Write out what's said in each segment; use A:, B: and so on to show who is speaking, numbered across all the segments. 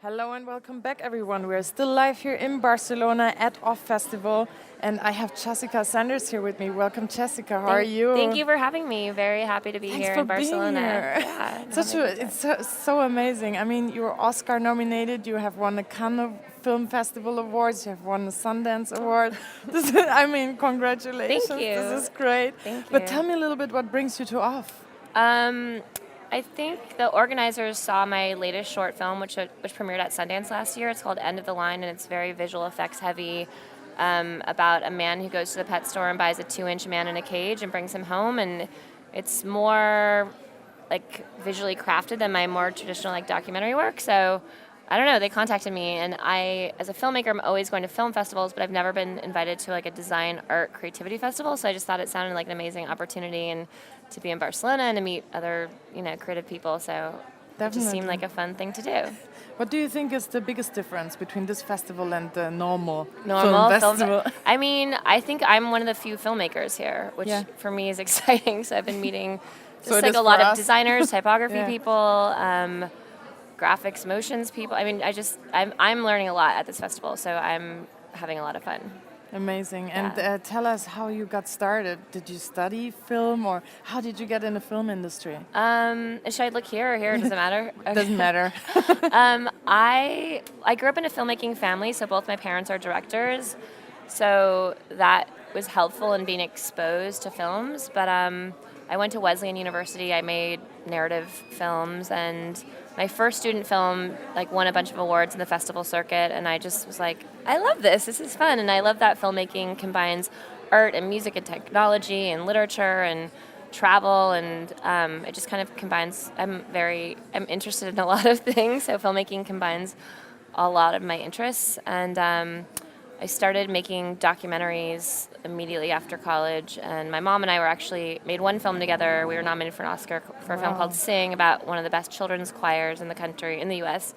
A: Hello and welcome back, everyone. We're still live here in Barcelona at OFFF Festival, and I have Jessica Sanders here with me. Welcome, Jessica. How are you?
B: Thank you for having me. Very happy to be
A: Thanks
B: here
A: for
B: in Barcelona.
A: being here.
B: Yeah,
A: It's so amazing. I mean, you're Oscar nominated. You have won the Cannes Film Festival Awards. You have won the Sundance Award. Congratulations.
B: Thank you.
A: This is great.
B: Thank you.
A: But tell me a little bit what brings you to OFFF.
B: I think the organizers saw my latest short film, which premiered at Sundance last year. It's called End of the Line, and it's very visual effects heavy, about a man who goes to the pet store and buys a 2-inch man in a cage and brings him home. And it's more like visually crafted than my more traditional like documentary work. So I don't know, they contacted me, and I, as a filmmaker, I'm always going to film festivals, but I've never been invited to like a design, art, creativity festival. So I just thought it sounded like an amazing opportunity, and to be in Barcelona and to meet other, creative people. So it just seemed like a fun thing to do.
A: What do you think is the biggest difference between this festival and the normal
B: film
A: festival?
B: I mean, I think I'm one of the few filmmakers here, which for me is exciting. So I've been meeting just like a lot of designers, typography people, graphics, motions people. I mean, I'm learning a lot at this festival, so I'm having a lot of fun.
A: Amazing. And tell us how you got started. Did you study film, or how did you get in the film industry?
B: Should I look here or here? Does it matter? Okay.
A: Doesn't matter.
B: I grew up in a filmmaking family, so both my parents are directors. So that was helpful in being exposed to films. But I went to Wesleyan University. I made narrative films, and my first student film won a bunch of awards in the festival circuit, and I just was like, I love this. This is fun, and I love that filmmaking combines art and music and technology and literature and travel, and it just kind of combines. I'm interested in a lot of things, so filmmaking combines a lot of my interests, and I started making documentaries immediately after college, and my mom and I made one film together. We were nominated for an Oscar for a film called Sing, about one of the best children's choirs in the U.S.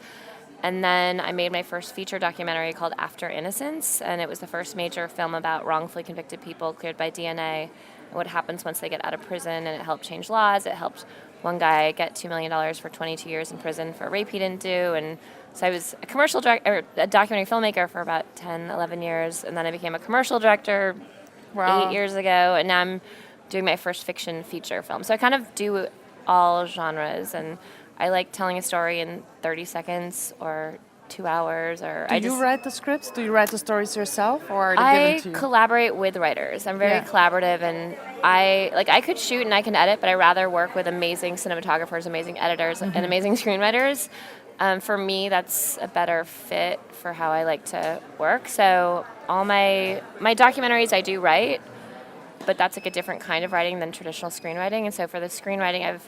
B: And then I made my first feature documentary called After Innocence, and it was the first major film about wrongfully convicted people cleared by DNA and what happens once they get out of prison, and it helped change laws. It helped one guy get $2 million for 22 years in prison for a rape he didn't do, and so I was a documentary filmmaker for about 10, 11 years, and then I became a commercial director 8 years ago, and now I'm doing my first fiction feature film. So I kind of do all genres, and I like telling a story in 30 seconds or 2 hours. Or
A: Do you write the scripts? Do you write the stories yourself, or are they given to you?
B: I collaborate with writers. I'm very collaborative, and I could shoot and I can edit, but I rather work with amazing cinematographers, amazing editors, and amazing screenwriters. For me, that's a better fit for how I like to work. So all my documentaries I do write, but that's like a different kind of writing than traditional screenwriting. And so for the screenwriting,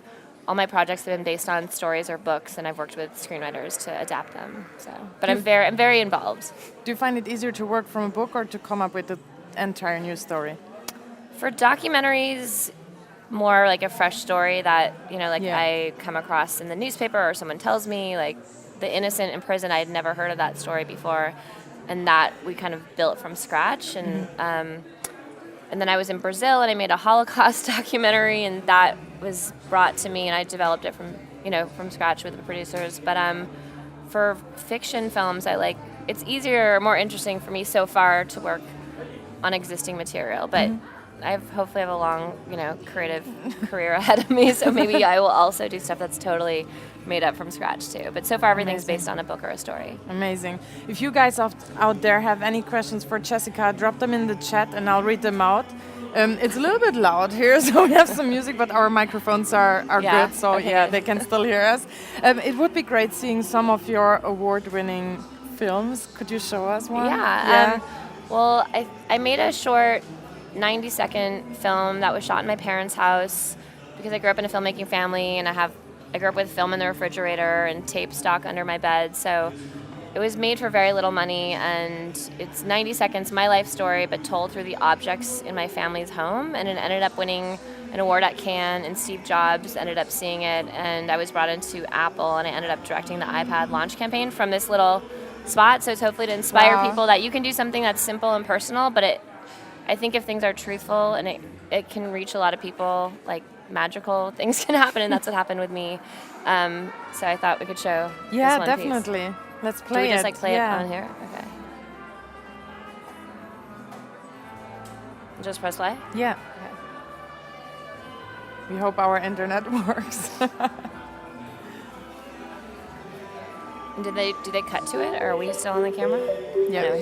B: all my projects have been based on stories or books, and I've worked with screenwriters to adapt them. So, but I'm very involved.
A: Do you find it easier to work from a book or to come up with the entire new story?
B: For documentaries, more like a fresh story that I come across in the newspaper, or someone tells me, like The Innocent in Prison. I had never heard of that story before, and that we kind of built from scratch. And then I was in Brazil, and I made a Holocaust documentary, and that was brought to me, and I developed it from scratch with the producers. But for fiction films, it's easier, more interesting for me so far to work on existing material, but. I hopefully have a long, creative career ahead of me, so maybe I will also do stuff that's totally made up from scratch too. But so far, everything's based on a book or a story.
A: Amazing. If you guys out there have any questions for Jessica, drop them in the chat and I'll read them out. It's a little bit loud here, so we have some music, but our microphones are good, so they can still hear us. It would be great seeing some of your award-winning films. Could you show us one?
B: Well, I made a short 90-second film that was shot in my parents' house because I grew up in a filmmaking family, and I grew up with film in the refrigerator and tape stock under my bed. So it was made for very little money, and it's 90 seconds, my life story, but told through the objects in my family's home. And it ended up winning an award at Cannes, and Steve Jobs ended up seeing it, and I was brought into Apple, and I ended up directing the iPad launch campaign from this little spot. So it's hopefully to inspire people that you can do something that's simple and personal, but I think if things are truthful and it can reach a lot of people, like magical things can happen, and that's what happened with me. So I thought we could show this one
A: definitely.
B: piece.
A: Let's
B: Do
A: play
B: we
A: it.
B: just like play it on here? Okay. Just press play?
A: Yeah.
B: Okay.
A: We hope our internet works.
B: And do they cut to it, or are we still on the camera?
A: Yeah.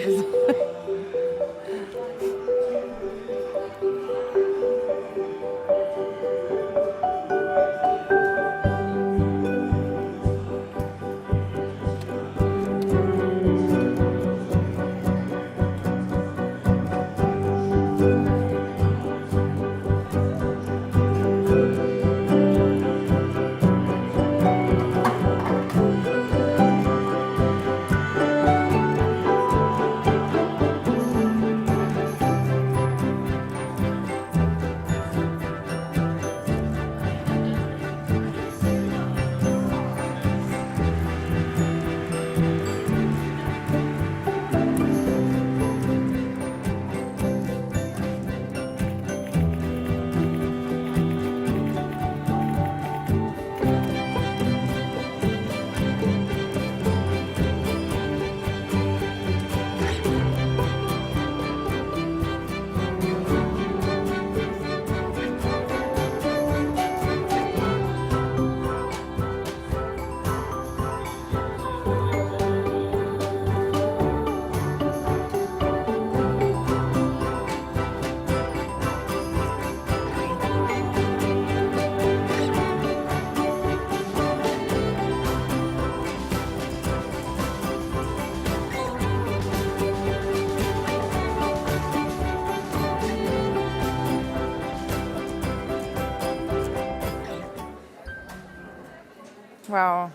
A: Wow.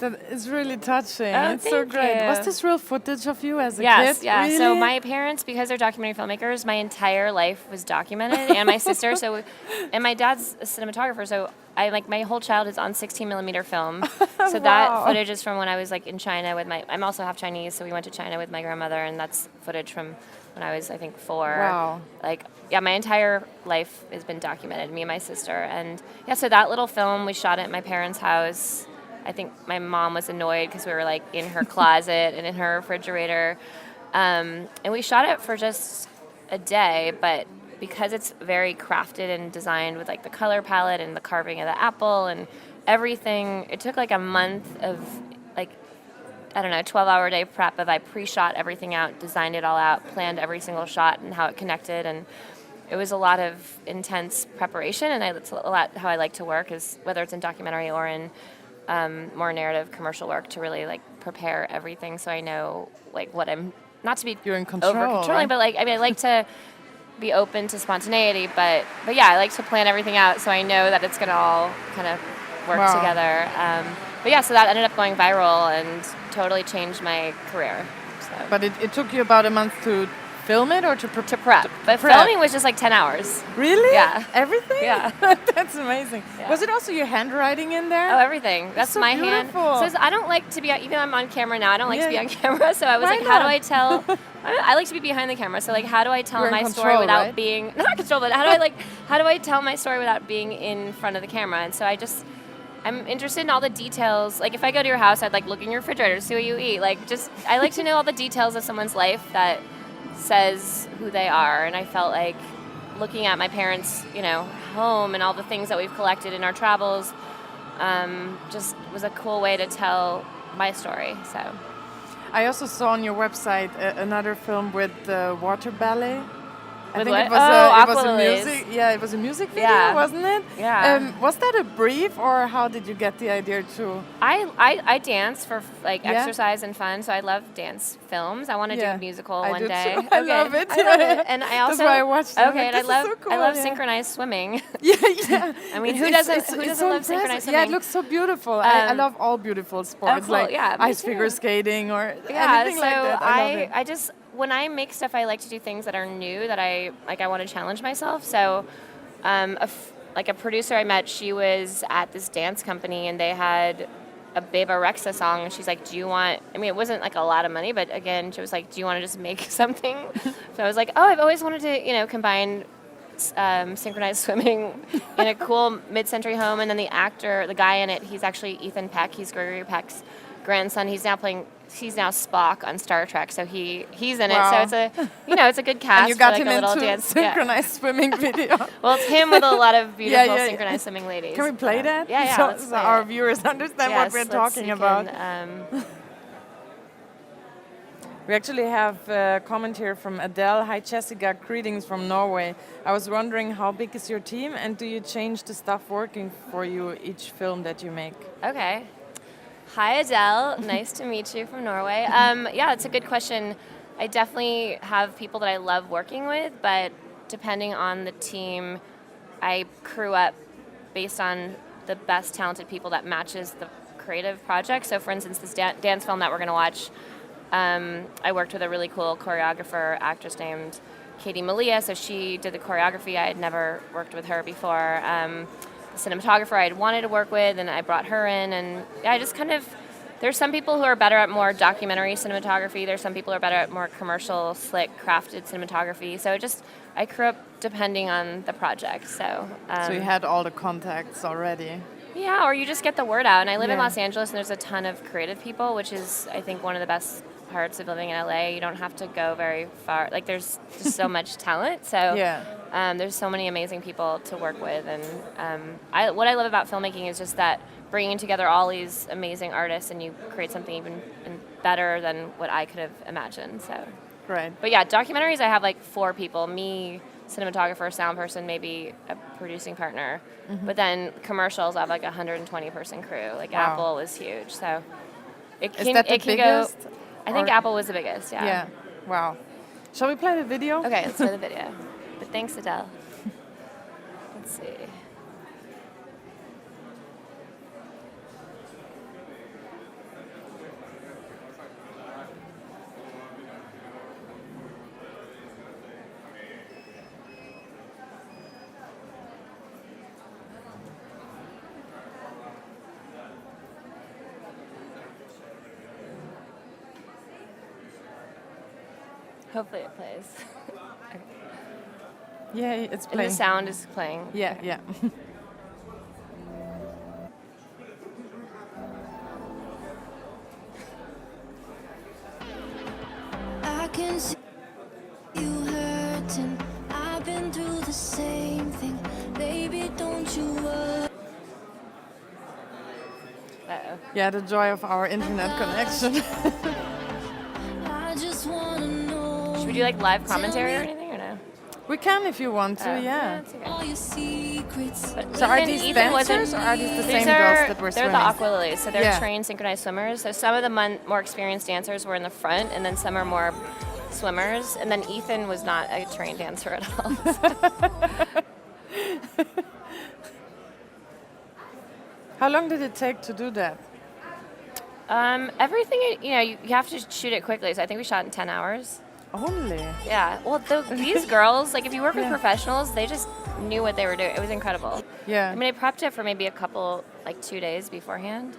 A: That is really touching.
B: Oh,
A: it's so
B: thank
A: great.
B: you.
A: Was this real footage of you as a
B: Yes,
A: kid?
B: yeah.
A: Really?
B: So my parents, because they're documentary filmmakers, my entire life was documented, and my sister. And my dad's a cinematographer. So I like my whole childhood is on 16mm film. So that footage is from when I was like in China with my. I'm also half Chinese, so we went to China with my grandmother, and that's footage from when I was I think 4.
A: Wow.
B: Like yeah, my entire life has been documented. Me and my sister, and yeah. So that little film we shot at my parents' house. I think my mom was annoyed because we were like in her closet and in her refrigerator. And we shot it for just a day, but because it's very crafted and designed with like the color palette and the carving of the apple and everything, it took like a month of like, I don't know, 12-hour day prep of I pre-shot everything out, designed it all out, planned every single shot and how it connected. And it was a lot of intense preparation, and it's a lot how I like to work is whether it's in documentary or in more narrative commercial work to really like prepare everything so I know like what I'm not to be
A: You're in control,
B: over controlling,
A: right?
B: but like I mean I like to be open to spontaneity, but yeah, I like to plan everything out so I know that it's gonna all kind of work together. But yeah, so that ended up going viral and totally changed my career. So.
A: But it took you about a month to film it or to
B: prep. But filming was just like 10 hours.
A: Really?
B: Yeah.
A: Everything?
B: Yeah.
A: That's amazing.
B: Yeah.
A: Was it also your handwriting in there?
B: Oh, everything. That's
A: so
B: my
A: beautiful.
B: hand. So I don't like to be, even though I'm on camera now, I don't like to be
A: Yeah.
B: on camera. So I was
A: Why
B: like, how do
A: not?
B: I tell? I like to be behind the camera. So like, how do I tell
A: You're in
B: my
A: control,
B: story without
A: right?
B: being, not control, but how do I tell my story without being in front of the camera? And so I'm interested in all the details. Like if I go to your house, I'd like look in your refrigerator, see what you eat. Like just, I like to know all the details of someone's life that says who they are. And I felt like looking at my parents, home and all the things that we've collected in our travels, just was a cool way to tell my story. So
A: I also saw on your website another film with the water ballet. I
B: With
A: think
B: what?
A: it was
B: Aqua
A: a
B: Lilies.
A: music. Yeah, it was a music video,
B: Yeah.
A: wasn't it?
B: Yeah.
A: Was that a brief, or how did you get the idea to?
B: I dance for like
A: Yeah?
B: exercise and fun, so I love dance films. I want to do
A: Yeah.
B: a musical
A: I
B: one
A: do
B: day.
A: too. I love it.
B: I love it. And I also
A: That's why I watched it.
B: Okay, and
A: This is so cool,
B: I love
A: yeah.
B: synchronized swimming.
A: Yeah, yeah.
B: I mean,
A: It's-
B: who
A: it's-
B: doesn't
A: it's-
B: who
A: it's
B: doesn't
A: so
B: love
A: impressive.
B: synchronized
A: Yeah,
B: swimming?
A: it looks so beautiful. I love all beautiful sports,
B: cool.
A: like
B: Yeah, me
A: ice figure
B: too.
A: skating or
B: Yeah,
A: anything
B: so
A: like that. I love it.
B: I just when I make stuff, I like to do things that are new that I want to challenge myself. So, a producer I met, she was at this dance company and they had a Beba Rexha song. And she's like, "Do you want?" I mean, it wasn't like a lot of money, but again, she was like, "Do you want to just make something?" So I was like, "Oh, I've always wanted to, combine." Synchronized swimming in a cool mid-century home, and then the guy in it, he's actually Ethan Peck. He's Gregory Peck's grandson, he's now Spock on Star Trek, so he's in it. So it's a good cast.
A: And you got
B: for,
A: him
B: a little
A: into
B: dance.
A: synchronized swimming video.
B: Well, it's him with a lot of beautiful synchronized swimming ladies.
A: Can we play that?
B: Yeah,
A: so our viewers understand what we're talking about. We actually have a comment here from Adele. Hi Jessica, greetings from Norway. I was wondering how big is your team and do you change the stuff working for you each film that you make?
B: Okay. Hi Adele, nice to meet you from Norway. Yeah, it's a good question. I definitely have people that I love working with, but depending on the team, I crew up based on the best talented people that matches the creative project. So for instance, this dance film that we're going to watch, I worked with a really cool choreographer, actress named Katie Malia, so she did the choreography. I had never worked with her before. The cinematographer I had wanted to work with, and I brought her in, and I just kind of, there's some people who are better at more documentary cinematography, there's some people who are better at more commercial, slick, crafted cinematography, so I crew up depending on the project, so.
A: So you had all the contacts already?
B: Yeah, or you just get the word out, and I live in Los Angeles, and there's a ton of creative people, which is, I think, one of the best parts of living in LA. You don't have to go very far. Like, there's just so much talent. So there's so many amazing people to work with. And what I love about filmmaking is just that bringing together all these amazing artists and you create something even better than what I could have imagined. So,
A: right.
B: But yeah, documentaries, I have like 4 people. Me, cinematographer, sound person, maybe a producing partner. Mm-hmm. But then commercials, I have like a 120-person crew. Like Apple is huge. So it can go. I think Apple was the biggest,
A: Yeah. Wow. Shall we play the video?
B: Okay, let's play the video. But thanks, Adele. Let's see. Hopefully it plays. Okay.
A: Yeah, it's playing.
B: And the sound is playing.
A: Yeah, yeah.
C: I can see you hurting. I've been through the same thing. Baby, don't you worry.
B: Uh-oh.
A: Yeah, the joy of our internet connection.
C: I just wanna know.
B: Should we do like live commentary or anything or no?
A: We can if you want to, yeah.
B: It's okay.
C: All your secrets.
B: But
A: So are these dancers or are these the same girls that were
B: They're
A: swimming?
B: the Aqua Lilies, so they're
A: Yeah.
B: trained synchronized swimmers. So some of the more experienced dancers were in the front, and then some are more swimmers. And then Ethan was not a trained dancer at all.
A: How long did it take to do that?
B: Everything, you have to shoot it quickly. So I think we shot in 10 hours.
A: Only?
B: Yeah. Well, these girls, like if you work with professionals, they just knew what they were doing. It was incredible.
A: Yeah.
B: I mean, I prepped it for maybe a couple, like 2 days beforehand.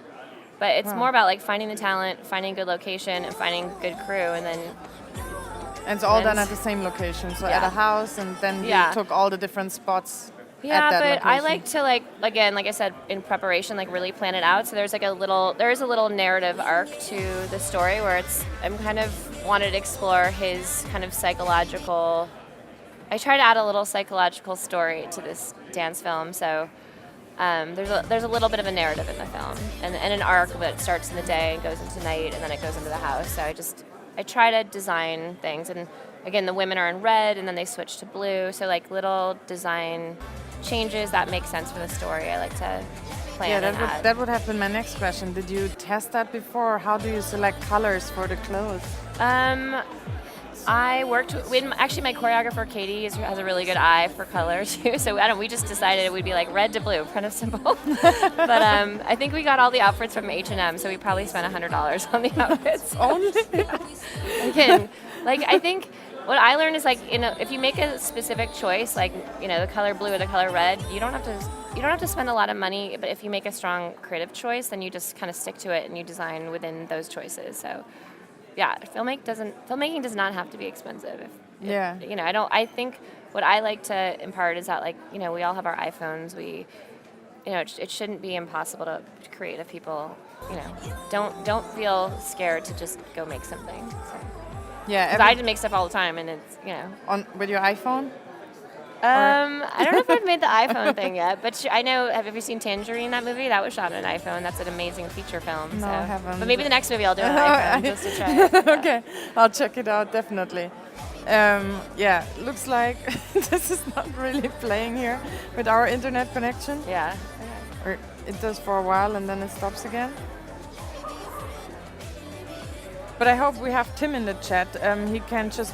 B: But it's more about like finding the talent, finding a good location, and finding good crew, and then.
A: And it's all done at the same location, so at a house, and then you took all the different spots.
B: Yeah,
A: at that
B: but
A: location.
B: I like to like I said, in preparation, like really plan it out. So there is a little narrative arc to the story where I'm kind of wanted to explore his kind of psychological. I try to add a little psychological story to this dance film. So there's a little bit of a narrative in the film, and an arc that starts in the day and goes into night, and then it goes into the house. So I try to design things, and again, the women are in red, and then they switch to blue. So like little design changes that make sense for the story. I like to plan and add.
A: That would have been my next question. Did you test that before? How do you select colors for the clothes?
B: I worked with, actually my choreographer Katie has a really good eye for color too. So we just decided it would be like red to blue, kind of simple. But I think we got all the outfits from H&M, so we probably spent $100 on the outfits.
A: Only?
B: Again, like I think what I learned is like, if you make a specific choice, like the color blue or the color red, you don't have to spend a lot of money. But if you make a strong creative choice, then you just kind of stick to it and you design within those choices. So. Yeah, filmmaking does not have to be expensive. I think what I like to impart is that we all have our iPhones. it shouldn't be impossible to create if people, don't feel scared to just go make something. So.
A: Yeah,
B: 'Cause I just make stuff all the time, and it's,
A: with your iPhone.
B: I don't know if I've made the iPhone thing yet, but I know. Have you seen Tangerine? That movie that was shot on an iPhone. That's an amazing feature film.
A: No,
B: so.
A: I haven't.
B: But maybe the next movie I'll do it on an iPhone just to try it.
A: Okay, I'll check it out definitely. Looks like this is not really playing here with our internet connection.
B: Yeah.
A: Or it does for a while and then it stops again. But I hope we have Tim in the chat. He can just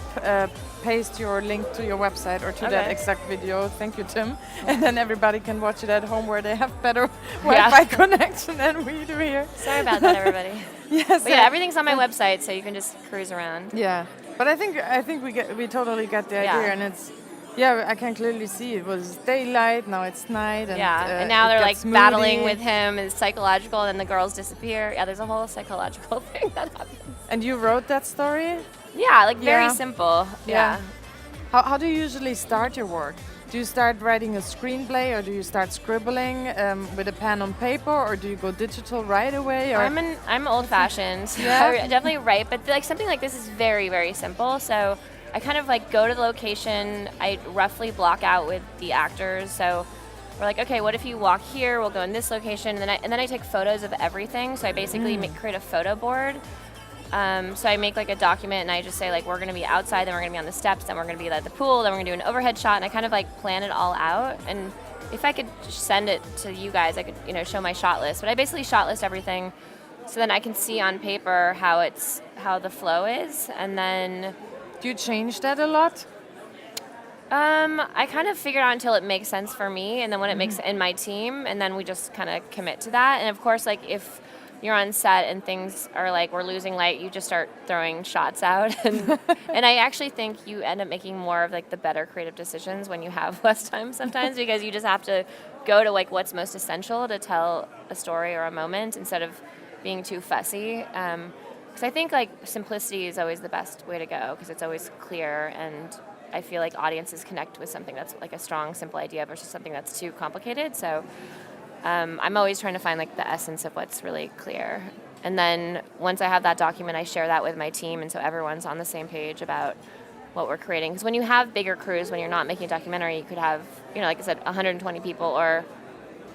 A: paste your link to your website or to that exact video. Thank you, Tim. And then everybody can watch it at home where they have better Wi-Fi connection than we do here.
B: Sorry about that, everybody.
A: Yes.
B: But everything's on my website, so you can just cruise around.
A: Yeah, but I think we totally get the idea, and it's. Yeah, I can clearly see it was daylight, now it's night. And,
B: and now they're like
A: moody.
B: battling with him, and it's psychological, and then the girls disappear. Yeah, there's a whole psychological thing that happens.
A: And you wrote that story?
B: Yeah, like very simple. Yeah.
A: How do you usually start your work? Do you start writing a screenplay, or do you start scribbling with a pen on paper, or do you go digital right away? Or
B: I'm old-fashioned. So I definitely write, but like something like this is very, very simple. So I kind of like go to the location. I roughly block out with the actors. So we're like, okay, what if you walk here? We'll go in this location, and then I take photos of everything. So I basically create a photo board. So I make like a document, and I just say like we're going to be outside, then we're going to be on the steps, then we're going to be at the pool, then we're going to do an overhead shot, and I kind of like plan it all out. And if I could send it to you guys, I could show my shot list. But I basically shot list everything, so then I can see on paper how the flow is, and then.
A: Do you change that a lot?
B: I kind of figure it out until it makes sense for me, and then when it makes in my team, and then we just kind of commit to that. And of course, like if you're on set and things are like we're losing light, you just start throwing shots out, and I actually think you end up making more of like the better creative decisions when you have less time sometimes, because you just have to go to like what's most essential to tell a story or a moment instead of being too fussy. Because I think like simplicity is always the best way to go, because it's always clear, and I feel like audiences connect with something that's like a strong, simple idea versus something that's too complicated. So I'm always trying to find like the essence of what's really clear. And then once I have that document, I share that with my team, and so everyone's on the same page about what we're creating. Because when you have bigger crews, when you're not making a documentary, you could have, like I said, 120 people, or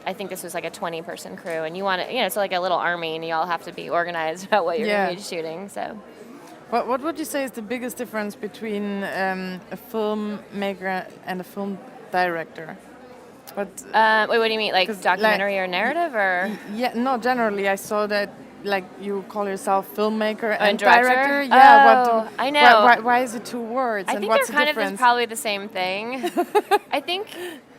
B: I think this was like a 20-person crew, and you want to, it's like a little army, and you all have to be organized about what you're going to be shooting. So,
A: what would you say is the biggest difference between a filmmaker and a film director?
B: Wait, what do you mean, like documentary or narrative, or?
A: Yeah, no. Generally, I saw that like you call yourself filmmaker and
B: director.
A: Yeah,
B: I know.
A: Why is it two words?
B: I think they're kind of probably the same thing. I think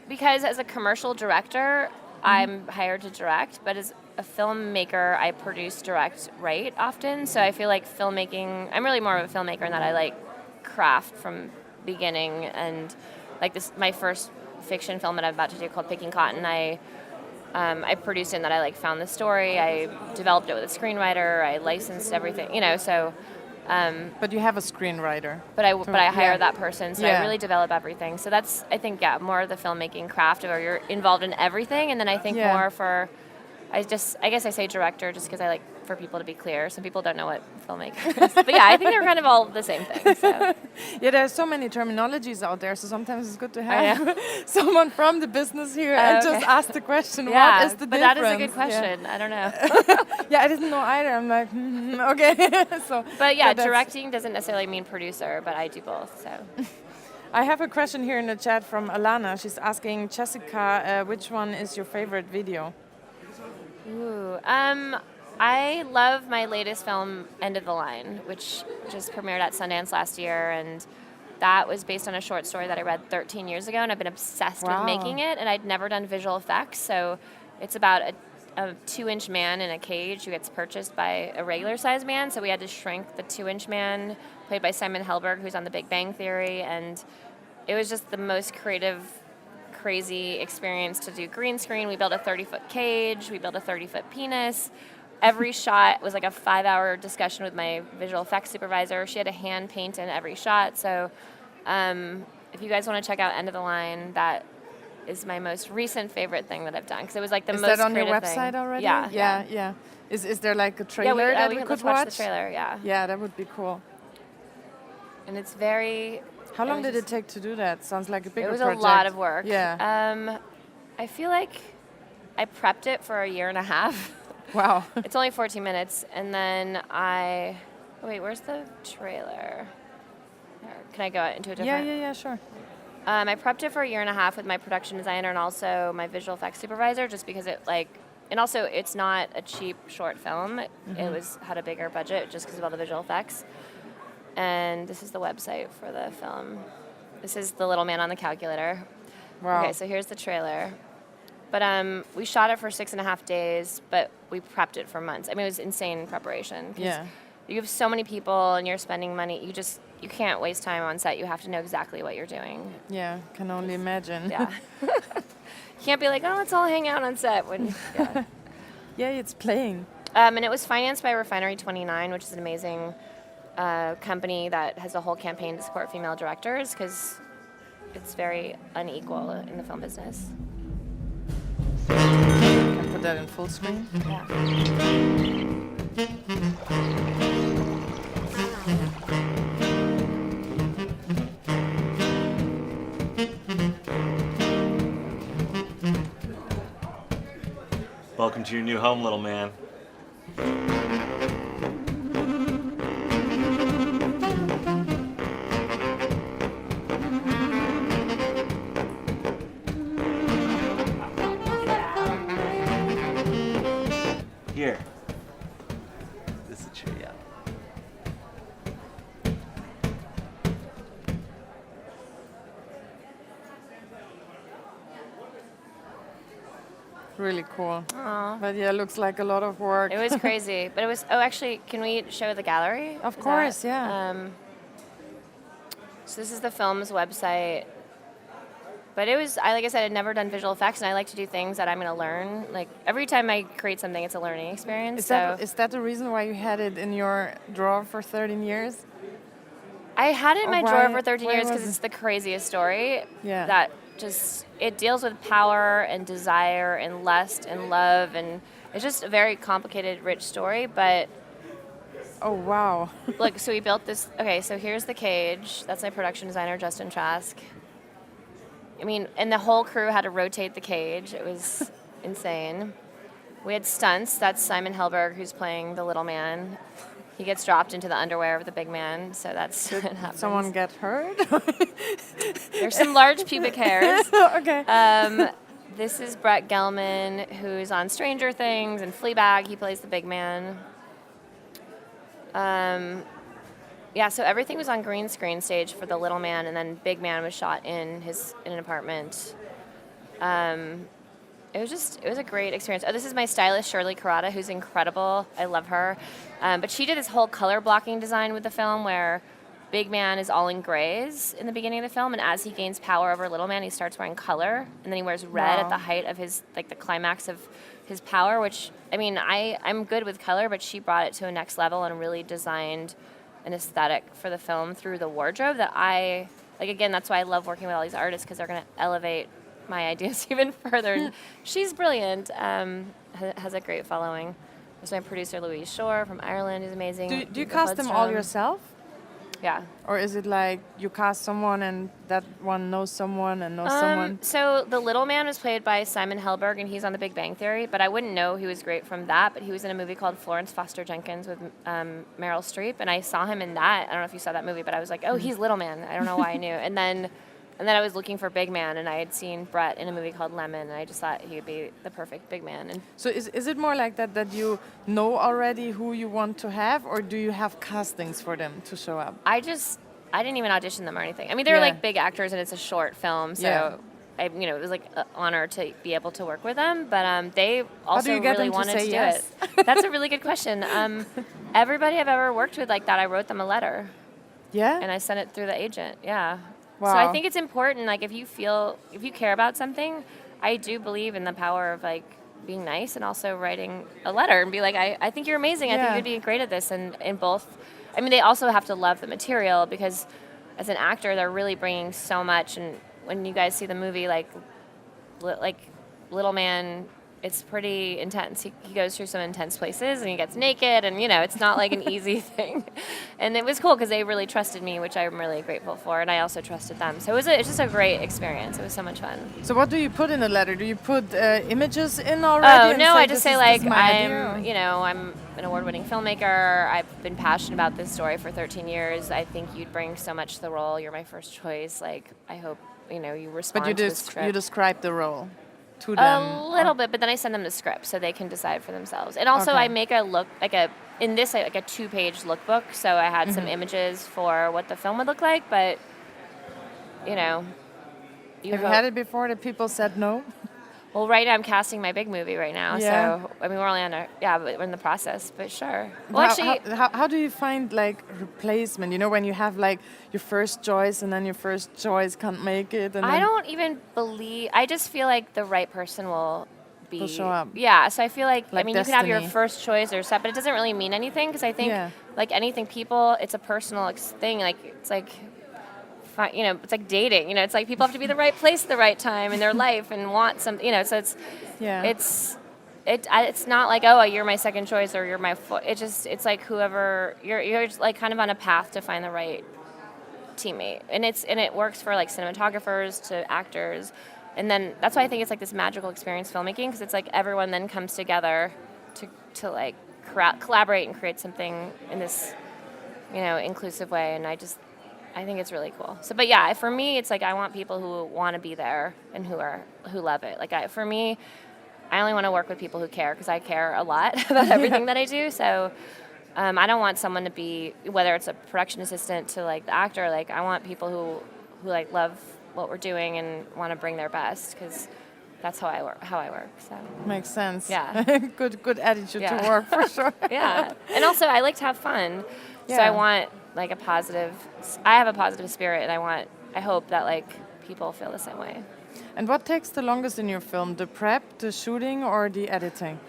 B: because as a commercial director, I'm hired to direct, but as a filmmaker, I produce, direct, write often. So I feel like filmmaking, I'm really more of a filmmaker in that I like craft from beginning. And like this, my first fiction film that I'm about to do called Picking Cotton, I produced in that I like found the story, I developed it with a screenwriter, I licensed everything, so.
A: But you have a screenwriter.
B: But I hire that person, so I really develop everything. So that's, I think, more of the filmmaking craft, where you're involved in everything. And then I think more for, I guess I say director just because I like for people to be clear. Some people don't know what filmmaker is. But I think they're kind of all the same thing. So.
A: Yeah, there's so many terminologies out there, so sometimes it's good to have someone from the business here and just ask the question, what is the difference?
B: But that is a good question. I don't know.
A: Yeah, I didn't know either. I'm like, okay.
B: But directing doesn't necessarily mean producer, but I do both. So.
A: I have a question here in the chat from Alana. She's asking, Jessica, which one is your favorite video?
B: Ooh, I love my latest film, End of the Line, which just premiered at Sundance last year, and that was based on a short story that I read 13 years ago, and I've been obsessed with making it, and I'd never done visual effects, so it's about a 2-inch man in a cage who gets purchased by a regular-sized man, so we had to shrink the 2-inch man, played by Simon Helberg, who's on The Big Bang Theory, and it was just the most creative, crazy experience to do green screen. We built a 30-foot cage, we built a 30-foot penis. Every shot was like a 5-hour discussion with my visual effects supervisor. She had to hand paint in every shot. So if you guys want to check out End of the Line, that is my most recent favorite thing that I've done because it was like the
A: Is
B: most
A: that on your
B: creative
A: website
B: thing.
A: already?
B: Yeah.
A: Yeah. Is there like a
B: Yeah,
A: trailer that we
B: can,
A: could
B: let's
A: watch?
B: the trailer, yeah.
A: Yeah, that would be cool.
B: And it's very...
A: How long did it take to do that? Sounds like a bigger project.
B: It was a lot of work.
A: Yeah.
B: I feel like I prepped it for a year and a half.
A: Wow.
B: It's only 14 minutes. And then wait, where's the trailer? Can I go into a different...
A: Yeah, sure.
B: I prepped it for a year and a half with my production designer and also my visual effects supervisor just because and also it's not a cheap short film. It had a bigger budget just because of all the visual effects. And this is the website for the film. This is The Little Man on the Calculator.
A: Wow.
B: Okay, so here's the trailer. But we shot it for 6.5 days, but we prepped it for months. I mean, it was insane preparation.
A: Yeah.
B: You have so many people and you're spending money. You can't waste time on set. You have to know exactly what you're doing.
A: Yeah, can only imagine.
B: Yeah. You can't be like, oh, let's all hang out on set.
A: Yeah, it's playing.
B: And it was financed by Refinery 29, which is an amazing company that has a whole campaign to support female directors because it's very unequal in the film business.
A: Can I put that in full screen?
B: Yeah.
D: Welcome to your new home, little man. Here. This will cheer you up.
A: Really cool.
B: Aww.
A: But yeah, looks like a lot of work.
B: It was crazy. But it was, actually, can we show the gallery?
A: Of course, yeah.
B: So this is the film's website. But it was, like I said, I'd never done visual effects, and I like to do things that I'm going to learn. Like, every time I create something, it's a learning experience.
A: Is that the reason why you had it in your drawer for 13 years?
B: I had it in my drawer for 13 years
A: was
B: because it's the craziest story.
A: Yeah.
B: That just, it deals with power and desire and lust and love, and it's just a very complicated, rich story, but...
A: Oh, wow.
B: Look, so we built this... Okay, so here's the cage. That's my production designer, Justin Trask. I mean, and the whole crew had to rotate the cage. It was insane. We had stunts. That's Simon Helberg, who's playing the little man. He gets dropped into the underwear of the big man, so that's what happens.
A: Someone get hurt?
B: There's some large pubic hairs.
A: Okay.
B: This is Brett Gelman, who's on Stranger Things and Fleabag. He plays the big man. Yeah, so everything was on green screen stage for the little man, and then big man was shot in an apartment. It was a great experience. Oh, this is my stylist, Shirley Carrata, who's incredible. I love her. But she did this whole color blocking design with the film where big man is all in grays in the beginning of the film, and as he gains power over little man, he starts wearing color, and then he wears red at the height of his, like the climax of his power, which, I mean, I'm good with color, but she brought it to a next level and really designed an aesthetic for the film through the wardrobe that again, that's why I love working with all these artists, because they're going to elevate my ideas even further. And she's brilliant, has a great following. There's my producer, Louise Shore from Ireland, who's amazing.
A: Do you cast them all yourself?
B: Yeah.
A: Or is it like you cast someone and that one knows someone and knows someone?
B: So the little man was played by Simon Helberg, and he's on The Big Bang Theory, but I wouldn't know he was great from that, but he was in a movie called Florence Foster Jenkins with Meryl Streep, and I saw him in that. I don't know if you saw that movie, but I was like, oh, he's Little Man. I don't know why I knew. And then I was looking for Big Man, and I had seen Brett in a movie called Lemon, and I just thought he would be the perfect Big Man. And
A: so is it more like that you know already who you want to have, or do you have castings for them to show up?
B: I didn't even audition them or anything. I mean, they're like big actors, and it's a short film, so it was like an honor to be able to work with them. But they also really wanted to do
A: yes?
B: it. That's a really good question. Everybody I've ever worked with like that, I wrote them a letter.
A: Yeah.
B: And I sent it through the agent. Yeah.
A: Wow.
B: So I think it's important. Like if you care about something, I do believe in the power of like being nice and also writing a letter and be like, I think you're amazing. I think you'd be great at this. And in both. I mean, they also have to love the material because as an actor, they're really bringing so much. And when you guys see the movie, like, like little man, it's pretty intense. He goes through some intense places and he gets naked, and it's not like an easy thing. And it was cool because they really trusted me, which I'm really grateful for, and I also trusted them. So it's just a great experience. It was so much fun.
A: So what do you put in the letter? Do you put images in already?
B: Oh no, I just say like
A: I'm
B: an award-winning filmmaker. I've been passionate about this story for 13 years. I think you'd bring so much to the role. You're my first choice. Like, I hope you respond to the script.
A: You describe the role to them
B: a little bit, but then I send them the script so they can decide for themselves. And also I make a 2-page lookbook. So I had some images for what the film would look like, but
A: have you had it before that people said no?
B: Well, right now I'm casting my big movie right now,
A: yeah.
B: So we're only but we're in the process. But sure.
A: Well, how do you find like replacement? When you have like your first choice and then your first choice can't make it. And
B: I don't even believe. I just feel like the right person will
A: show up.
B: Yeah. So I feel like
A: destiny.
B: You can have your first choice or set, but it doesn't really mean anything because I think like anything, people, it's a personal thing. Like it's like. It's like dating. It's like people have to be the right place at the right time in their life and want some. So it's not like you're my second choice or you're my. It's like whoever you're just like kind of on a path to find the right teammate, and it works for like cinematographers to actors, and then that's why I think it's like this magical experience filmmaking because it's like everyone then comes together to like collaborate and create something in this inclusive way, and I think it's really cool. So, but yeah, for me, it's like I want people who want to be there and who love it. Like for me, I only want to work with people who care because I care a lot about everything that I do. So, I don't want someone to be whether it's a production assistant to like the actor. Like I want people who like love what we're doing and want to bring their best because that's how I work. So
A: makes sense.
B: Yeah,
A: good attitude to work for sure.
B: Yeah, and also I like to have fun. Yeah. So I want like I have a positive spirit, and I hope that like people feel the same way.
A: And what takes the longest in your film? The prep, the shooting, or the editing?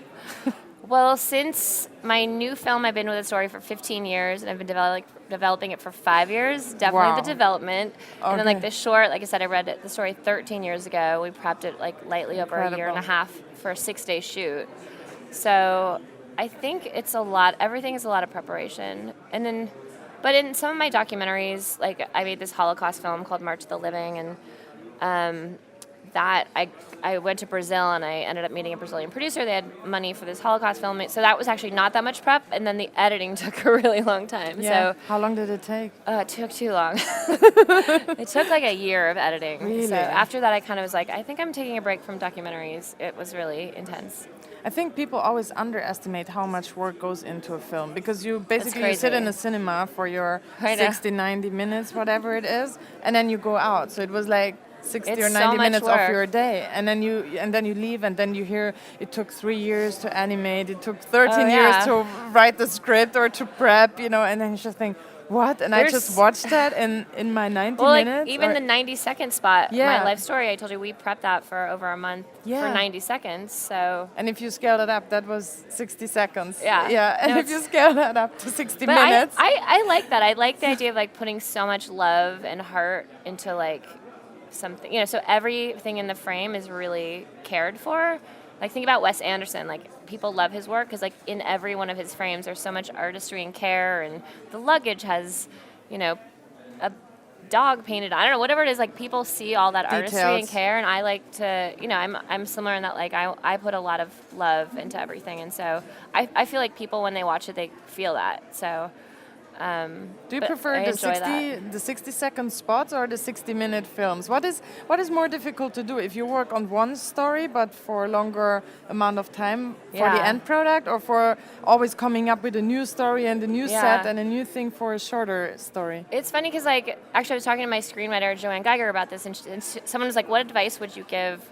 B: Well, since my new film, I've been with the story for 15 years, and I've been developing it for 5 years. Definitely the development. Okay. And then like the short, like I said, I read the story 13 years ago. We prepped it like lightly over a year and a half for a 6-day shoot. So I think it's a lot. Everything is a lot of preparation. And then, but in some of my documentaries, like I made this Holocaust film called March of the Living, and that I went to Brazil and I ended up meeting a Brazilian producer. They had money for this Holocaust film, so that was actually not that much prep. And then the editing took a really long time.
A: Yeah. So how long did it take?
B: It took too long. It took like a year of editing.
A: Really?
B: So after that, I kind of was like, I think I'm taking a break from documentaries. It was really intense.
A: I think people always underestimate how much work goes into a film because you basically sit in a cinema for your 60, 90 minutes, whatever it is, and then you go out. So it was like 60 or 90 minutes of your day, and then you leave, and then you hear it took 3 years to animate, it took 13 years to write the script or to prep, and then you just think, what? And I just watched that in my 90 minutes?
B: Even the 90-second spot, my life story, I told you we prepped that for over a month for 90 seconds. So.
A: And if you scale it up, that was 60 seconds.
B: Yeah.
A: Yeah. And if you scale that up to 60 minutes.
B: I like that. I like the idea of like putting so much love and heart into like something, so everything in the frame is really cared for. Like think about Wes Anderson, like people love his work because like in every one of his frames there's so much artistry and care, and the luggage has, a dog painted on. I don't know, whatever it is, like people see all that artistry and care, and I like to, I'm similar in that like I put a lot of love into everything, and so I feel like people when they watch it they feel that. So
A: do you prefer the 60-second spots or the 60-minute films? What is more difficult to do if you work on one story but for a longer amount of time for the end product, or for always coming up with a new story and a new set and a new thing for a shorter story?
B: It's funny because like actually I was talking to my screenwriter Joanne Geiger about this, and someone was like, "What advice would you give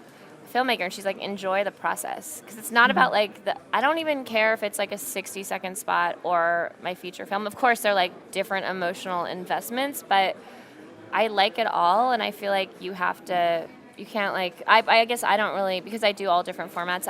B: filmmaker?" And she's like, enjoy the process, because it's not about like I don't even care if it's like a 60-second spot or my feature film. Of course they're like different emotional investments, but I like it all, and I feel like you can't like I guess I don't really, because I do all different formats,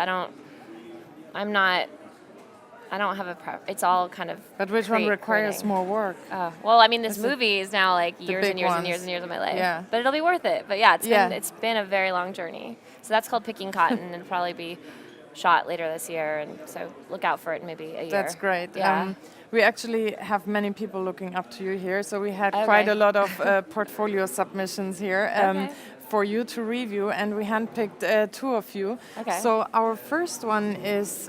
B: I don't have a it's all kind of.
A: But which one requires more work?
B: Well, I mean, this movie is now like years and years and years and years of my life.
A: Yeah.
B: But it'll be worth it. But yeah, it's been a very long journey. So that's called Picking Cotton, and it'll probably be shot later this year. And so look out for it in maybe a year.
A: That's great.
B: Yeah.
A: We actually have many people looking up to you here, so we had quite a lot of portfolio submissions here. For you to review, and we handpicked 2 of you.
B: Okay.
A: So our first one is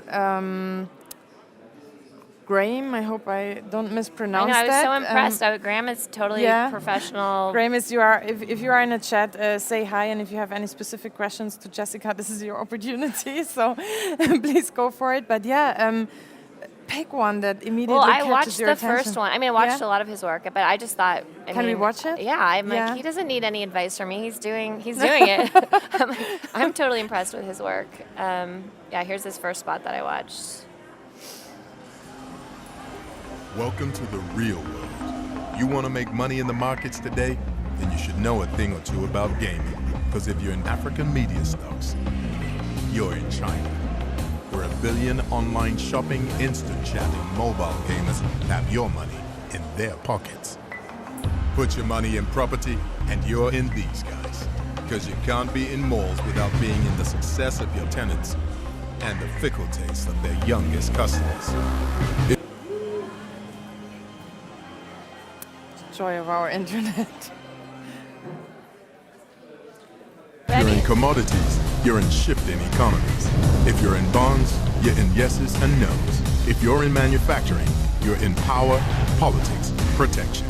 A: Graham. I hope I don't mispronounce that.
B: I know, I was so impressed. Graham is totally professional.
A: Graham, if you are in a chat, say hi, and if you have any specific questions to Jessica, this is your opportunity. So please go for it. But pick one that immediately catches your attention. Well, I watched the
B: first one. I mean, I watched a lot of his work, but I just thought.
A: Can we watch it?
B: Yeah, I'm like, he doesn't need any advice from me. He's doing it. I'm totally impressed with his work. Here's this first spot that I watched.
E: Welcome to the real world. You want to make money in the markets today? Then you should know a thing or two about gaming. Because if you're in African media stocks, you're in China, where 1 billion online shopping, instant chatting mobile gamers have your money in their pockets. Put your money in property and you're in these guys. Because you can't be in malls without being in the success of your tenants and the fickle taste of their youngest customers.
A: Joy of our internet.
E: If you're in commodities, you're in shifting economies. If you're in bonds, you're in yeses and nos. If you're in manufacturing, you're in power, politics, protection.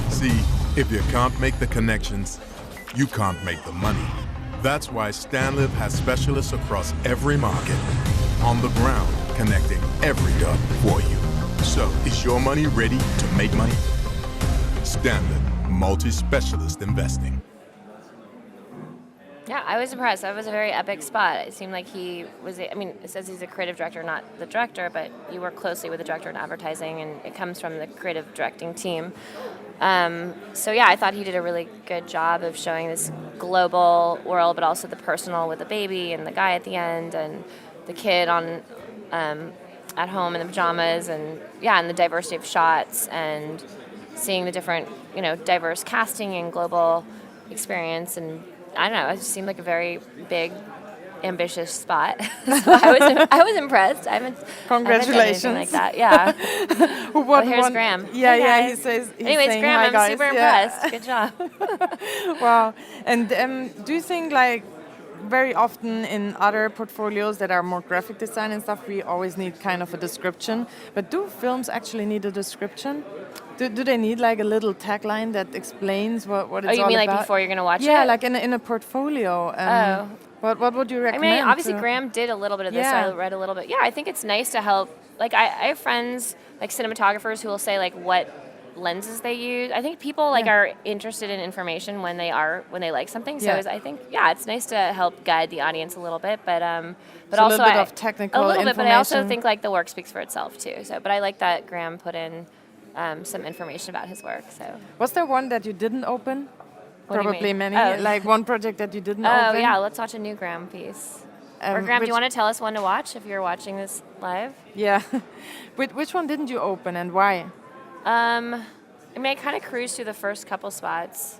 E: See, if you can't make the connections, you can't make the money. That's why Stanliv has specialists across every market, on the ground, connecting every dot for you. So, is your money ready to make money? Stanliv, multi-specialist investing.
B: Yeah, I was impressed. That was a very epic spot. It seemed like he was, it says he's a creative director, not the director, but you work closely with the director in advertising, and it comes from the creative directing team. I thought he did a really good job of showing this global world, but also the personal with the baby and the guy at the end and the kid on at home in the pajamas, and the diversity of shots and seeing the different, diverse casting and global experience. And I don't know, it just seemed like a very big, ambitious spot. So I was impressed.
A: Congratulations.
B: I haven't done anything like that. Yeah. Here's Graham.
A: Yeah,
B: hey
A: he says.
B: Anyways,
A: saying,
B: Graham,
A: hi,
B: I'm
A: guys.
B: super impressed. Good job.
A: Wow. And do you think very often in other portfolios that are more graphic design and stuff, we always need kind of a description? But do films actually need a description? Do they need a little tagline that explains what it's all about?
B: Oh, you mean before you're going to watch it?
A: Yeah, in a portfolio. What would you recommend?
B: I mean, obviously Graham did a little bit of this. I read a little bit. Yeah, I think it's nice to help. I have friends, cinematographers, who will say what lenses they use. I think people are interested in information when they like something. So I think it's nice to help guide the audience a little bit, but also
A: a little bit of technical information.
B: But I also think the work speaks for itself too. So, but I like that Graham put in some information about his work. So,
A: was there one that you didn't open?
B: What
A: Probably many. One project that you didn't
B: open.
A: Oh
B: yeah, let's watch a new Graham piece. Or Graham, do you want to tell us one to watch if you're watching this live?
A: Yeah. Which one didn't you open and why?
B: I kind of cruised through the first couple spots.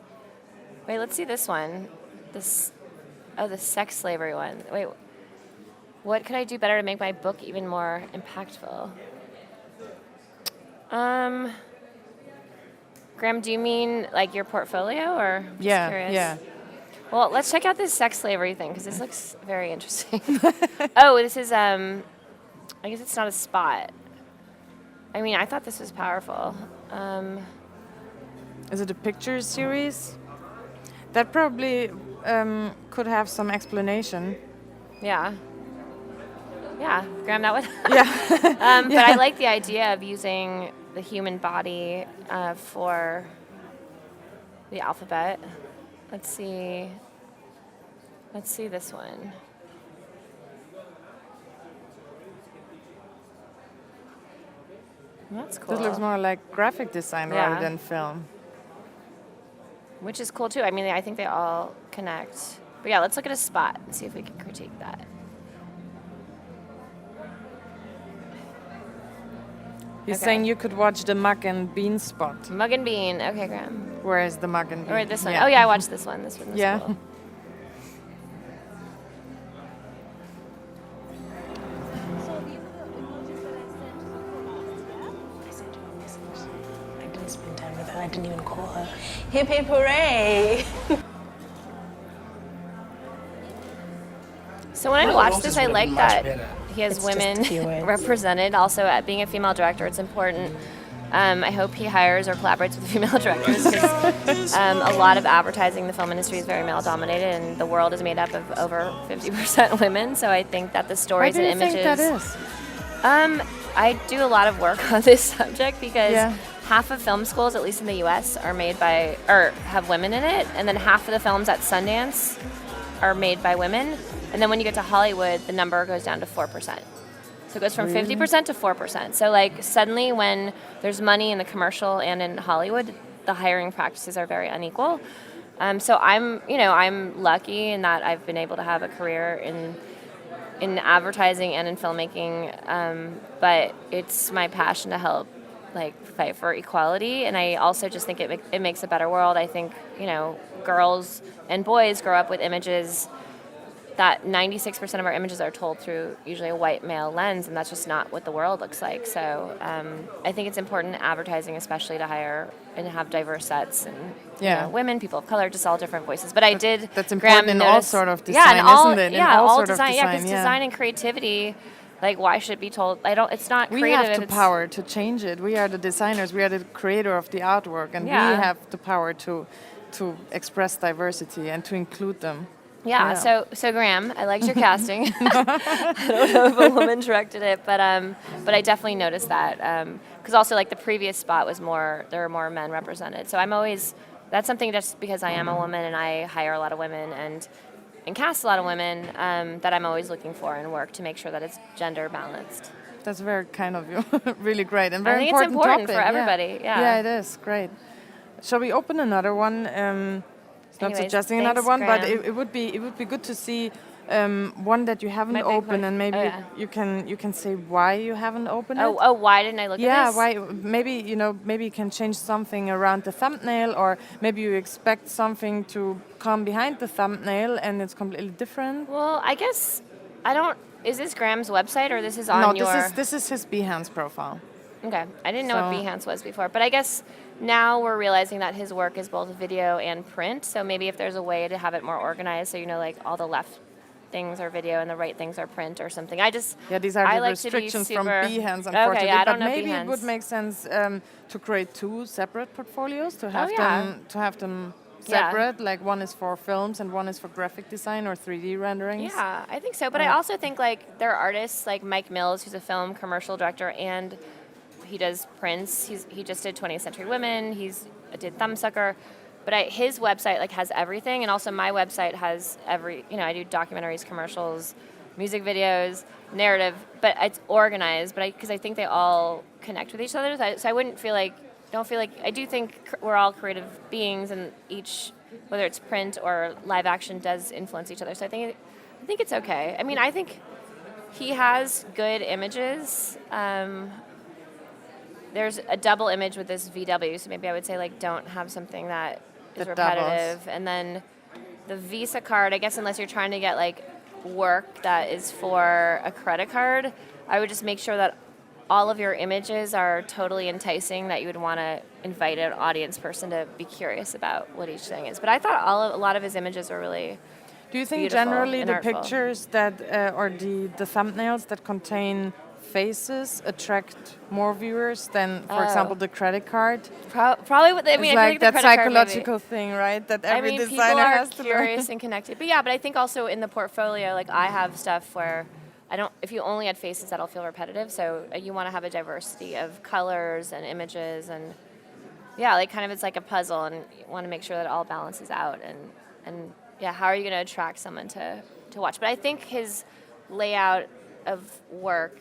B: Wait, let's see this one. The sex slavery one. Wait, what could I do better to make my book even more impactful? Graham, do you mean your portfolio or? Just curious?
A: Yeah.
B: Well, let's check out this sex slavery thing because this looks very interesting. Oh, this is I guess it's not a spot. I mean, I thought this was powerful.
A: Is it a picture series? That probably could have some explanation.
B: Yeah. Yeah, Graham, that would.
A: Yeah.
B: But I like the idea of using the human body for the alphabet. Let's see this one. That's cool.
A: This looks more like graphic design rather than film.
B: Which is cool too. I mean, I think they all connect. But yeah, let's look at a spot and see if we can critique that.
A: He's saying you could watch the Mug and Bean spot.
B: Mug and Bean. Okay, Graham.
A: Where is the Mug and Bean?
B: Or this one. Yeah. Oh yeah, I watched this one. This one was cool.
F: I didn't even call her. Hip hip hooray!
B: So when I watched this, I like that he has women represented. Also, at being a female director, it's important. I hope he hires or collaborates with female directors because a lot of advertising in the film industry is very male-dominated, and the world is made up of over 50% women. So I think that the stories and images.
A: Why do you think that is?
B: I do a lot of work on this subject because half of film schools, at least in the U.S., are made by or have women in it, and then half of the films at Sundance are made by women. And then when you get to Hollywood, the number goes down to 4%. So it goes from 50% to 4%. So like suddenly when there's money in the commercial and in Hollywood, the hiring practices are very unequal. So I'm lucky in that I've been able to have a career in advertising and in filmmaking. But it's my passion to help fight for equality. And I also just think it makes a better world. I think, girls and boys grow up with images that 96% of our images are told through usually a white male lens, and that's just not what the world looks like. So I think it's important in advertising, especially to hire and have diverse sets and women, people of color, just all different voices. But
A: that's important in all sort of design, isn't it?
B: Yeah, all design. Yeah, because design and creativity, why should it be told? It's not creative.
A: We have the power to change it. We are the designers. We are the creator of the artwork, and we have the power to express diversity and to include them.
B: Yeah. So Graham, I liked your casting. I don't know if a woman directed it, but I definitely noticed that because also the previous spot was there were more men represented. So that's something just because I am a woman and I hire a lot of women and cast a lot of women that I'm always looking for in work to make sure that it's gender balanced.
A: That's very kind of you. Really great and very
B: I think
A: important
B: it's important for everybody.
A: Yeah, it is great. Shall we open another one? Not suggesting another one,
B: Graham.
A: but it would be good to see one that you haven't opened, and maybe you can say why you haven't opened it.
B: Oh, why didn't I look at this?
A: Yeah, why? Maybe you can change something around the thumbnail, or maybe you expect something to come behind the thumbnail, and it's completely different.
B: Well, I guess I don't. Is this Graham's website, or this is on your?
A: No, this is his Behance profile.
B: Okay, I didn't know what Behance was before, but I guess now we're realizing that his work is both video and print. So maybe if there's a way to have it more organized, so all the left things are video and the right things are print or something.
A: These are the restrictions from Behance, unfortunately.
B: Okay, I don't know
A: maybe
B: Behance.
A: It would make sense to create two separate portfolios to have them separate. Like one is for films and one is for graphic design or 3D renderings.
B: Yeah, I think so. But I also think there are artists like Mike Mills, who's a film commercial director, and he does prints. He just did 20th Century Women. Did Thumbsucker. But his website has everything, and also my website has every. I do documentaries, commercials, music videos, narrative. But it's organized. But because I think they all connect with each other, so I wouldn't feel like. Don't feel like. I do think we're all creative beings, and each, whether it's print or live action, does influence each other. So I think it's okay. I mean, I think he has good images. There's a double image with this VW, so maybe I would say don't have something that is repetitive. And then the Visa card, I guess unless you're trying to get work that is for a credit card, I would just make sure that all of your images are totally enticing, that you would want to invite an audience person to be curious about what each thing is. But I thought a lot of his images were really
A: Do you think generally the pictures that or the thumbnails that contain faces attract more viewers than, for example, the credit card?
B: Probably. I mean,
A: it's
B: I think
A: that psychological thing, right? That every designer has to
B: people are curious and connected. But I think also in the portfolio, I have stuff where if you only had faces, that'll feel repetitive. So you want to have a diversity of colors and images, and it's like a puzzle, and you want to make sure that it all balances out. And how are you going to attract someone to watch? But I think his layout of work.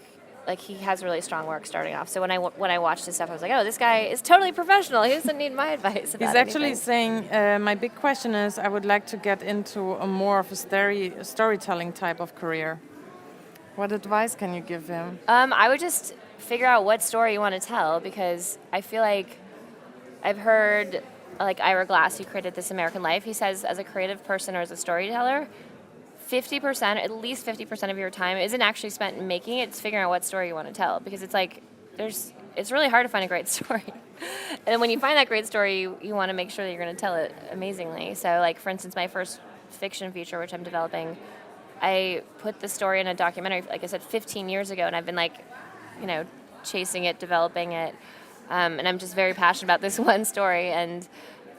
B: He has really strong work starting off. So when I watched his stuff, I was like, oh, this guy is totally professional. He doesn't need my advice about
A: He's actually
B: anything.
A: saying, my big question is, I would like to get into a more of a storytelling type of career. What advice can you give him?
B: I would just figure out what story you want to tell, because I feel like I've heard, like Ira Glass, who created This American Life, he says as a creative person or as a storyteller, 50%, at least 50% of your time isn't actually spent making it, it's figuring out what story you want to tell, because it's like, it's really hard to find a great story. And then when you find that great story, you want to make sure that you're going to tell it amazingly. So like, for instance, my first fiction feature, which I'm developing, I put the story in a documentary, like I said, 15 years ago, and I've been like, chasing it, developing it, and I'm just very passionate about this one story. And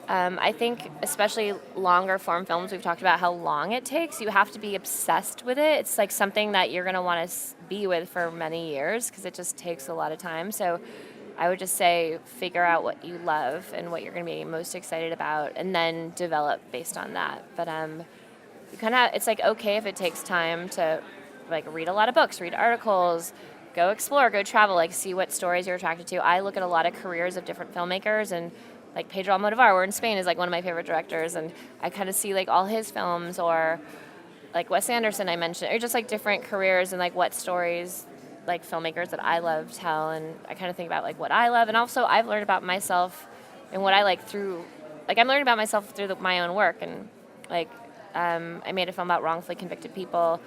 B: I think especially longer form films, we've talked about how long it takes. You have to be obsessed with it. It's like something that you're going to want to be with for many years, because it just takes a lot of time. So I would just say figure out what you love and what you're going to be most excited about, and then develop based on that. But you kind of, it's like okay if it takes time to like read a lot of books, read articles, go explore, go travel, like see what stories you're attracted to. I look at a lot of careers of different filmmakers, and like Pedro Almodovar, we're in Spain, is like one of my favorite directors, and I kind of see like all his films, or like Wes Anderson I mentioned, or just like different careers and like what stories like filmmakers that I love tell, and I kind of think about like what I love, and also I've learned about myself and what I like through, like I'm learning about myself through my own work, and like I made a film about wrongfully convicted people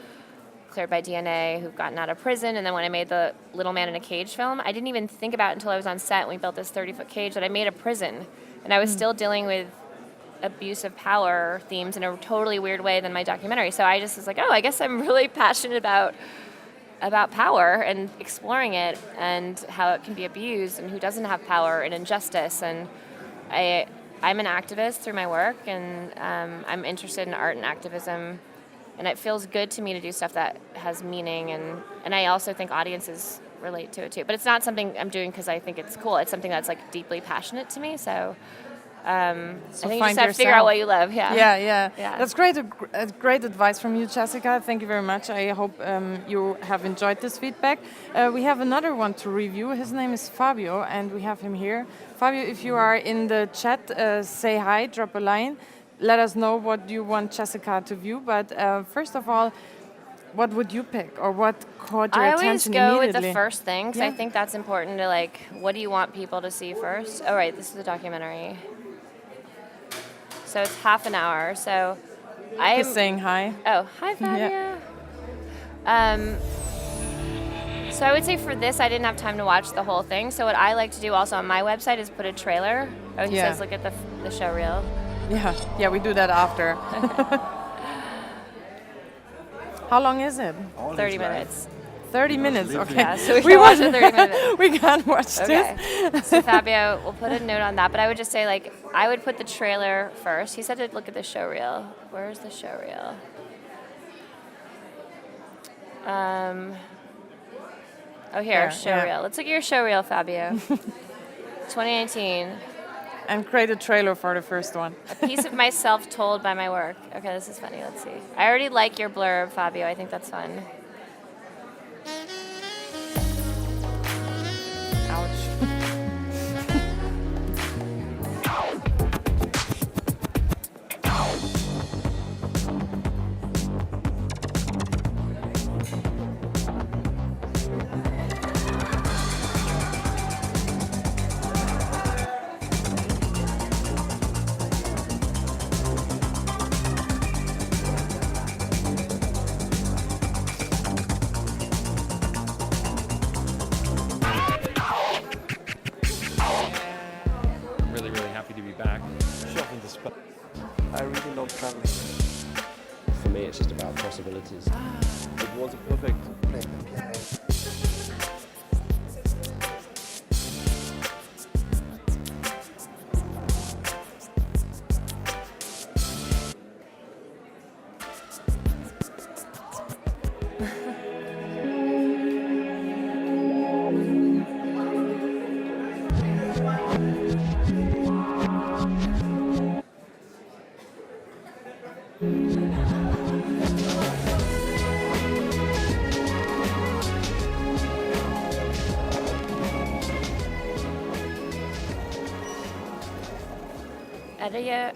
B: cleared by DNA who've gotten out of prison, and then when I made the Little Man in a Cage film, I didn't even think about it until I was on set and we built this 30-foot cage that I made a prison, and I was still dealing with abuse of power themes in a totally weird way than my documentary. So I just was like, oh, I guess I'm really passionate about power and exploring it and how it can be abused and who doesn't have power and injustice. And I'm an activist through my work, and I'm interested in art and activism, and it feels good to me to do stuff that has meaning, and I also think audiences relate to it too. But it's not something I'm doing because I think it's cool. It's something that's like deeply passionate to me. So I think you just have to figure out what you love.
A: Yeah. That's great. Great advice from you, Jessica. Thank you very much. I hope you have enjoyed this feedback. We have another one to review. His name is Fabio, and we have him here. Fabio, if you are in the chat, say hi, drop a line. Let us know what you want Jessica to view. But first of all, what would you pick, or what caught your attention immediately?
B: I always go with the first thing, because I think that's important to like, what do you want people to see first? Oh, right, this is a documentary. So it's half an hour. So I'm
A: just saying hi.
B: Oh, hi, Fabio. Yeah. So I would say for this, I didn't have time to watch the whole thing. So what I like to do also on my website is put a trailer. Oh, he says, look at the show reel.
A: Yeah, we do that after. How long is it?
B: 30 minutes.
A: 30 minutes, okay.
B: Yeah, so we watch it 30 minutes.
A: We can't watch this.
B: So Fabio, we'll put a note on that, but I would just say, like, I would put the trailer first. He said to look at the show reel. Where's the show reel? Here, show reel. Let's look at your show reel, Fabio. 2019.
A: And create a trailer for the first one.
B: A piece of myself told by my work. Okay, this is funny. Let's see. I already like your blurb, Fabio. I think that's fun.
A: Ouch.
G: I really love traveling. For me, it's just about possibilities. It was a perfect piano.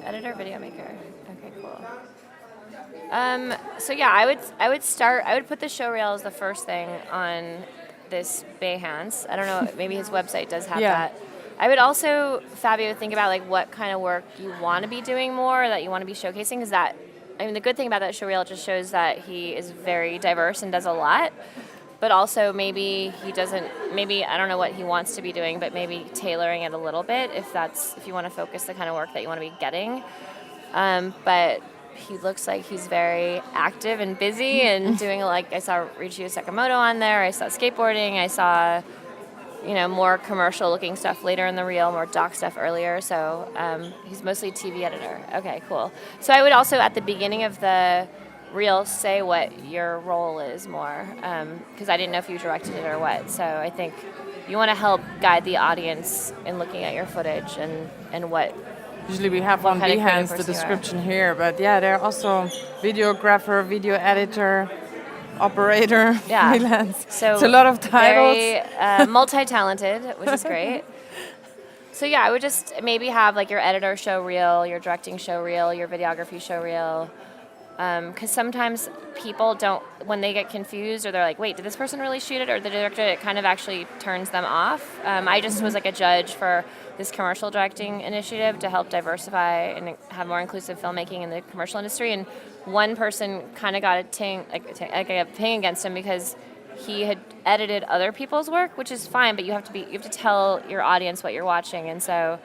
B: Editor, video maker. Okay, cool. So yeah, I would put the show reel as the first thing on this Behance. I don't know, maybe his website does have that. I would also, Fabio, think about like what kind of work you want to be doing more, that you want to be showcasing, because that, I mean, the good thing about that showreel, it just shows that he is very diverse and does a lot, but also maybe he doesn't, maybe, I don't know what he wants to be doing, but maybe tailoring it a little bit if you want to focus the kind of work that you want to be getting. But he looks like he's very active and busy and doing, like, I saw Richiyo Sakamoto on there, I saw skateboarding, I saw, more commercial looking stuff later in the reel, more doc stuff earlier. So he's mostly TV editor. Okay, cool. So I would also, at the beginning of the reel, say what your role is more, because I didn't know if you directed it or what. So I think you want to help guide the audience in looking at your footage and what.
A: Usually we have on Behance the description here, but they're also videographer, video editor, operator, freelance. So it's a lot of titles.
B: Very multi-talented, which is great. So I would just maybe have like your editor show reel, your directing show reel, your videography show reel. Because sometimes people don't, when they get confused or they're like, wait, did this person really shoot it or the director, it kind of actually turns them off. I just was like a judge for this commercial directing initiative to help diversify and have more inclusive filmmaking in the commercial industry. And one person kind of got a ping against him because he had edited other people's work, which is fine, but you have to tell your audience what you're watching. And so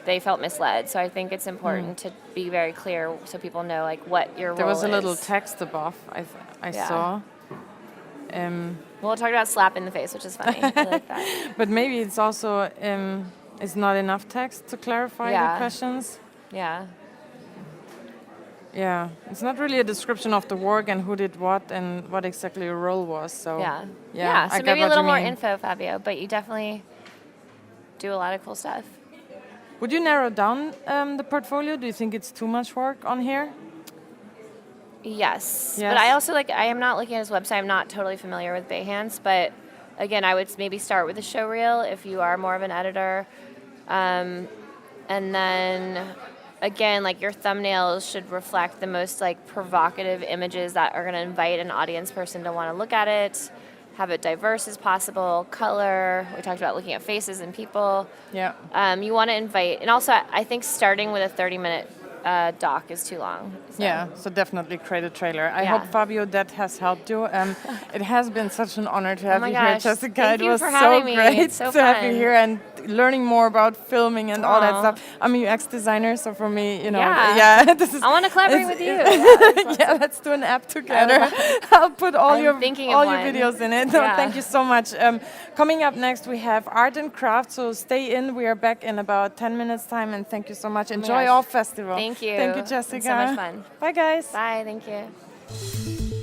B: they felt misled. So I think it's important to be very clear so people know like what your role is.
A: There was a little text above I saw.
B: We'll talk about slap in the face, which is funny. I like that.
A: But maybe it's also it's not enough text to clarify the questions.
B: Yeah.
A: Yeah, it's not really a description of the work and who did what and what exactly your role was. So
B: so maybe a little more info, Fabio. But you definitely do a lot of cool stuff.
A: Would you narrow down the portfolio? Do you think it's too much work on here?
B: Yes. But I also I am not looking at his website. I'm not totally familiar with Behance, but again, I would maybe start with the show reel if you are more of an editor. And then again, like your thumbnails should reflect the most like provocative images that are going to invite an audience person to want to look at it. Have it diverse as possible, color. We talked about looking at faces and people.
A: Yeah.
B: You want to invite, and also I think starting with a 30-minute doc is too long.
A: So definitely create a trailer. I hope, Fabio, that has helped you. It has been such an honor to have you here, Jessica.
B: Thank you
A: was
B: for having me.
A: Great
B: it's so
A: to have you here and learning more about filming and all that stuff. I'm a UX designer, so for me, this is.
B: I want to collaborate with you.
A: Let's do an app together. I'll put all your videos in it. No, thank you so much. Coming up next, we have art and craft. So stay in. We are back in about 10 minutes time, and thank you so much. Enjoy OFFF Festival.
B: Thank you.
A: Thank you, Jessica.
B: It's so much fun.
A: Bye, guys.
B: Bye. Thank you.